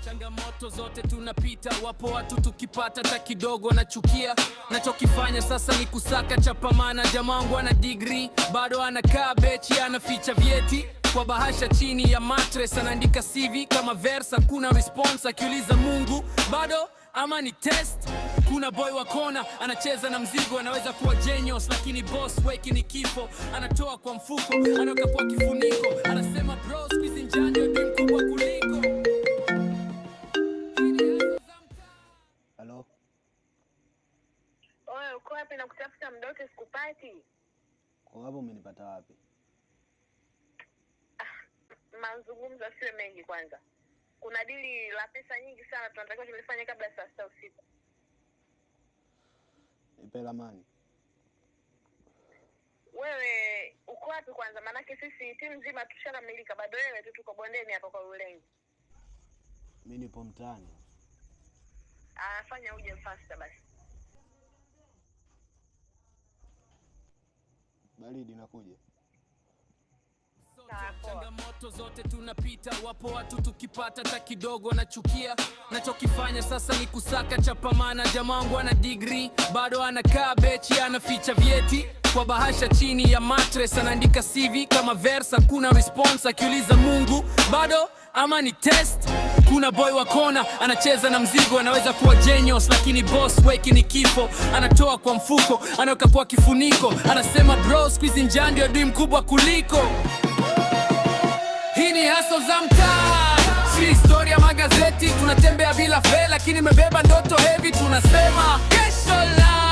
Changamoto zote tunapita, wapo watu tukipata ta kidogo na chukia. Nachokifanya sasa ni kusaka chapamana. Jamangu ana degree, bado anakaa bechi, anaficha vyeti kwa bahasha chini ya mattress, anaandika CV kama versa, kuna response. Akiuliza Mungu bado ama ni test. Kuna boy wa kona anacheza na mzigo, anaweza kuwa genius lakini boss wake ni kifo. Anatoa kwa mfuko, anaweka kwa kifuniko, anasema bro squeeze njani ndio mkubwa kuliko. Halo. Oye, uko wapi? Na kutafuta mdote sikupati. Kwa hapo umenipata wapi? Mazungumzo sio mengi kwanza. Kuna dili la pesa nyingi sana tunatakiwa tulifanye kabla saa 6 usiku. Nipe ramani. Wewe uko wapi kwanza? Manake sisi timu nzima tushakamilika, bado wewe tu tuko bondeni hapa kwa Ulengi. Mimi nipo mtaani. Fanya uje faster basi. Baridi nakuja. Changamoto zote tunapita, wapo watu tukipata ta kidogo na chukia. Nachokifanya sasa ni kusaka chapamana. Jamangu ana degree, bado anakaa bechi, anaficha vyeti kwa bahasha chini ya mattress, anaandika CV kama versa, kuna response. Akiuliza Mungu bado ama ni test. Kuna boy wa kona anacheza na mzigo, anaweza kuwa genius lakini boss wake ni kifo. Anatoa kwa mfuko, anaweka kwa kifuniko, anasema bro squeeze njani ndio adui mkubwa kuliko. Hii ni hustle za mtaa, si historia magazeti. Tunatembea bila fare lakini mebeba ndoto heavy, tunasema kesho la